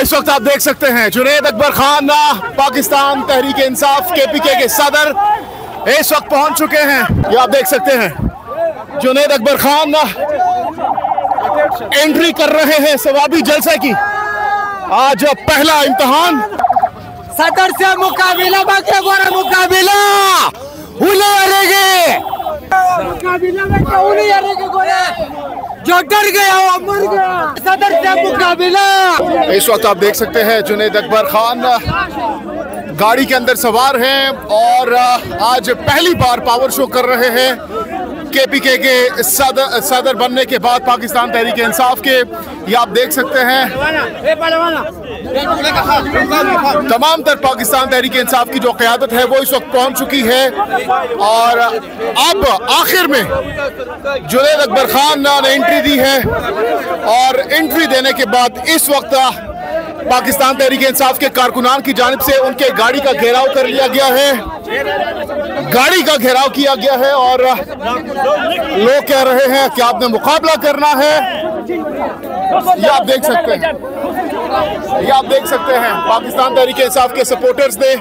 इस वक्त आप देख सकते हैं जुनैद अकबर खान पाकिस्तान तहरीक इंसाफ KPK के सदर इस वक्त पहुंच चुके हैं। ये आप देख सकते हैं जुनैद अकबर खान एंट्री कर रहे हैं सवाबी जलसे की। आज पहला इम्तिहान सदर से मुकाबला बाकी मुकाबला जो डर गया वो मर गया। सदर से मुकाबला। इस वक्त आप देख सकते हैं जुनैद अकबर खान गाड़ी के अंदर सवार हैं और आज पहली बार पावर शो कर रहे हैं KPK के सदर बनने के बाद पाकिस्तान तहरीक इंसाफ के। ये आप देख सकते हैं तमाम तर पाकिस्तान तहरीक इंसाफ की जो क़यादत है वो इस वक्त पहुंच चुकी है और अब आखिर में जुनैद अकबर खान ने एंट्री दी है और एंट्री देने के बाद इस वक्त पाकिस्तान तहरीक इंसाफ के कारकुनान की जानिब से उनके गाड़ी का घेराव कर लिया गया है। गाड़ी का घेराव किया गया है और लोग कह रहे हैं कि आपने मुकाबला करना है। ये आप देख सकते हैं, ये आप देख सकते हैं पाकिस्तान तहरीक इंसाफ के सपोर्टर्स ने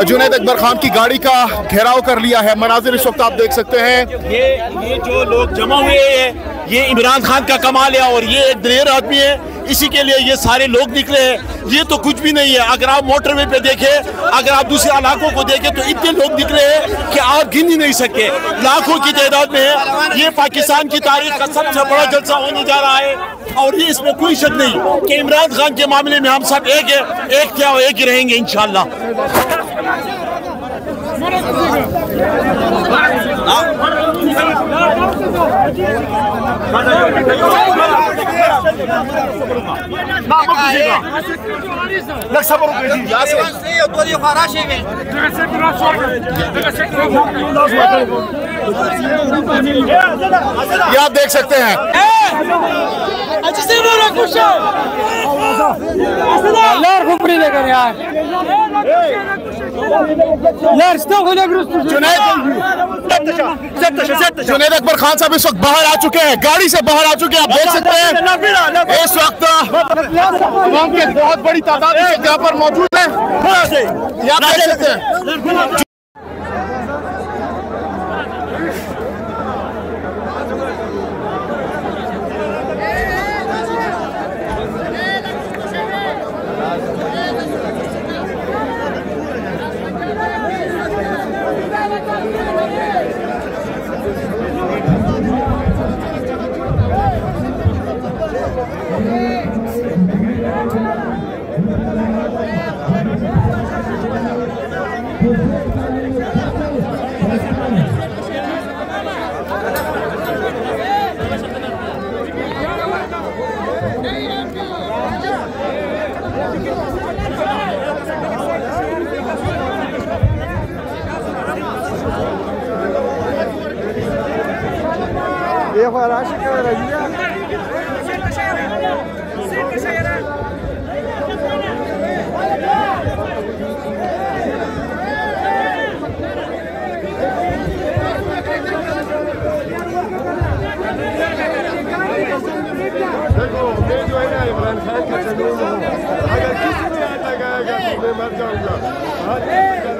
जुनैद अकबर खान की गाड़ी का घेराव कर लिया है। मनाजिर इस वक्त आप देख सकते हैं। ये जो लोग जमा हुए हैं ये इमरान खान का कमाल है और ये एक दिलेर आदमी है, इसी के लिए ये सारे लोग निकले हैं। ये तो कुछ भी नहीं है। अगर आप मोटरवे पे देखें, अगर आप दूसरे इलाकों को देखें तो इतने लोग निकले हैं कि आप गिन ही नहीं सकते, लाखों की तादाद में है। ये पाकिस्तान की तारीख का सबसे बड़ा जलसा होने जा रहा है और ये इसमें कोई शक नहीं कि इमरान खान के मामले में हम सब एक है, एक क्या एक ही रहेंगे इंशाल्लाह। ये आप देख सकते हैं। जुनैद अकबर खान साहब इस वक्त बाहर आ चुके हैं, गाड़ी से बाहर आ चुके हैं। आप देख सकते हैं इस वक्त अवाम की बहुत बड़ी तादाद यहाँ पर मौजूद है। ये आप देख सकते हैं।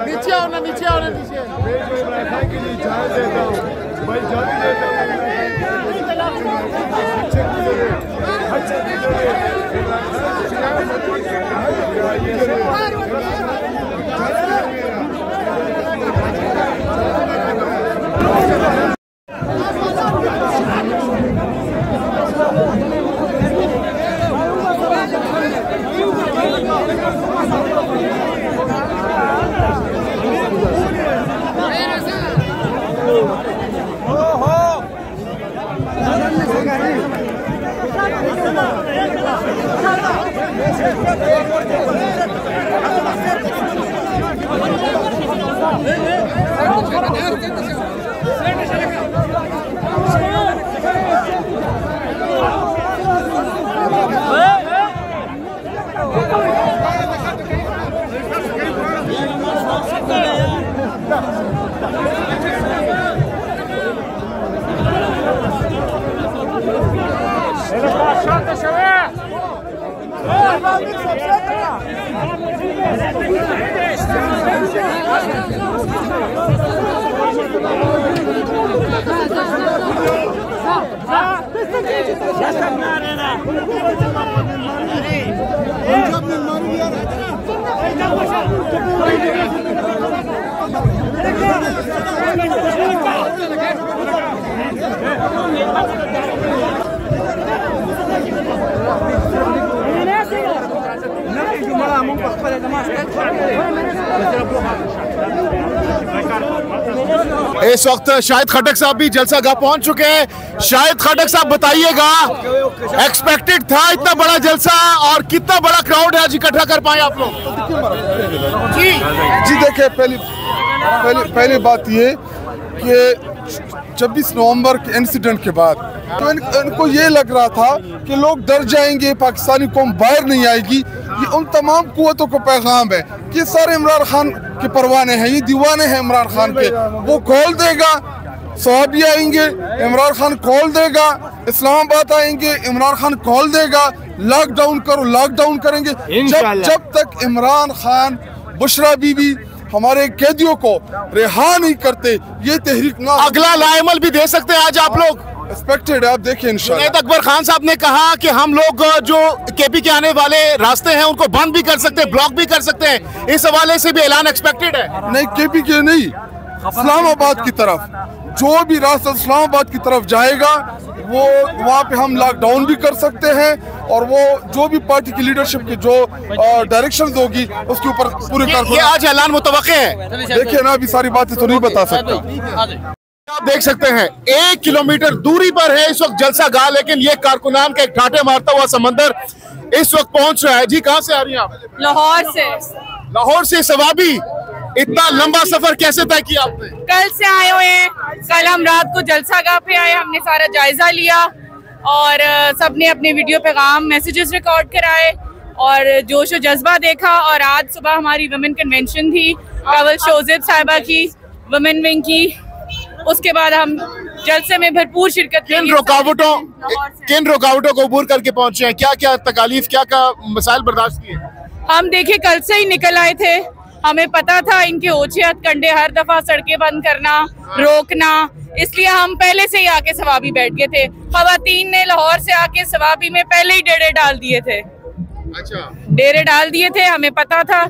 नीचे आओ ना, नीचे आओ ना, नीचे। मैं जो इमरान खान के लिए जान देता हूँ, मैं जान देता हूँ। इस वक्त शाहिद खटक साहब भी जलसा गाह पहुंच चुके हैं। शाहिद खटक साहब बताइएगा, एक्सपेक्टेड था इतना बड़ा जलसा और कितना बड़ा क्राउड है आज इकट्ठा कर पाए आप लोग? जी देखिए, पहली बात ये कि 26 नवंबर के इंसिडेंट के बाद तो इनको ये लग रहा था कि लोग डर जाएंगे, पाकिस्तानी कौम बाहर नहीं आएगी। ये उन तमाम कुव्वतों को पैगाम है कि सारे इमरान खान के परवाने हैं, ये दीवाने हैं इमरान खान के। वो कॉल देगा, सहाबी आएंगे, इमरान खान कॉल देगा, इस्लामाबाद आएंगे, इमरान खान कॉल देगा, लॉकडाउन करो, लॉकडाउन करेंगे। जब तक इमरान खान, बुशरा बीबी हमारे कैदियों को रिहा नहीं करते, ये तहरीक ना। अगला लाएमल भी दे सकते हैं आज आप लोग? एक्सपेक्टेड है, आप देखिए इंशाल्लाह। जुनैद अकबर खान साहब ने कहा कि हम लोग जो केपी के आने वाले रास्ते हैं उनको बंद भी कर सकते हैं, ब्लॉक भी कर सकते हैं। इस हवाले से भी ऐलान एक्सपेक्टेड है? नहीं, केपी के नहीं, इस्लामाबाद की तरफ जो भी रास्ता इस्लामाबाद की तरफ जाएगा वो वहाँ पे हम लॉकडाउन भी कर सकते हैं और वो जो भी पार्टी की लीडरशिप की जो डायरेक्शन होगी उसके ऊपर पूरी ये आज ऐलान मुतवक्के है। देखिए ना, अभी सारी बातें तो नहीं बता सकता। आप देख सकते हैं 1 किलोमीटर दूरी पर है इस वक्त जलसा गाह, लेकिन ये कारकुनान का एक ठाटे मारता हुआ समंदर इस वक्त पहुंच रहा है। जी कहाँ से आ रही हैं आप? लाहौर से। लाहौर से सवाबी, इतना लंबा सफर कैसे तय किया आपने? कल से आए हुए हैं, कल हम रात को जलसा गाह पे आए, हमने सारा जायजा लिया और सबने अपने वीडियो पैगाम मैसेजेस रिकॉर्ड कराए और जोश और जज्बा देखा। और आज सुबह हमारी वुमेन कन्वेंशन थी, कावल शोजेब साहिबा की वुमेन विंग की। उसके बाद हम जलसे में भरपूर शिरकत। किन रुकावटों को अबूर करके पहुंचे हैं? क्या क्या तकालीफ, क्या क्या मसाइल बर्दाश्त किए? हम देखिए कल से ही निकल आए थे, हमें पता था इनके ओछे हथकंडे हर दफा सड़कें बंद करना, रोकना, इसलिए हम पहले से ही आके सवाबी बैठ गए थे। खवातीन ने लाहौर से आके सवाबी में पहले ही डेरे डाल दिए थे। अच्छा, डेरे डाल दिए थे, हमें पता था।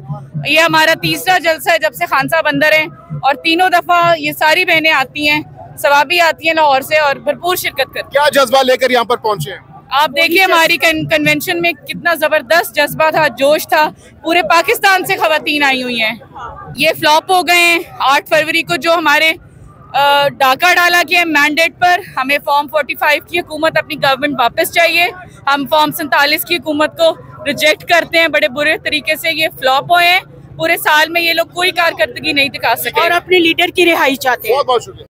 ये हमारा तीसरा जलसा है जब से खान साहब अंदर हैं और तीनों दफा ये सारी बहनें आती हैं, सवाबी आती हैं लाहौर से और भरपूर शिरकत करती हैं। क्या जज्बा लेकर यहाँ पर पहुंचे हैं? आप देखिए हमारी कन्वेंशन में कितना जबरदस्त जज्बा था, जोश था। पूरे पाकिस्तान से खवातीन आई हुई हैं। ये फ्लॉप हो गए हैं। 8 फरवरी को जो हमारे डाका डाला गया मैंडेट पर, हमें फॉर्म 45 की हुकूमत अपनी गवर्नमेंट वापस चाहिए। हम फॉर्म 47 की हुकूमत को रिजेक्ट करते हैं बड़े बुरे तरीके से। ये फ्लॉप हुए हैं, पूरे साल में ये लोग कोई कारकर्दगी नहीं दिखा सके और अपने लीडर की रिहाई चाहते हैं। बहुत बहुत शुक्रिया।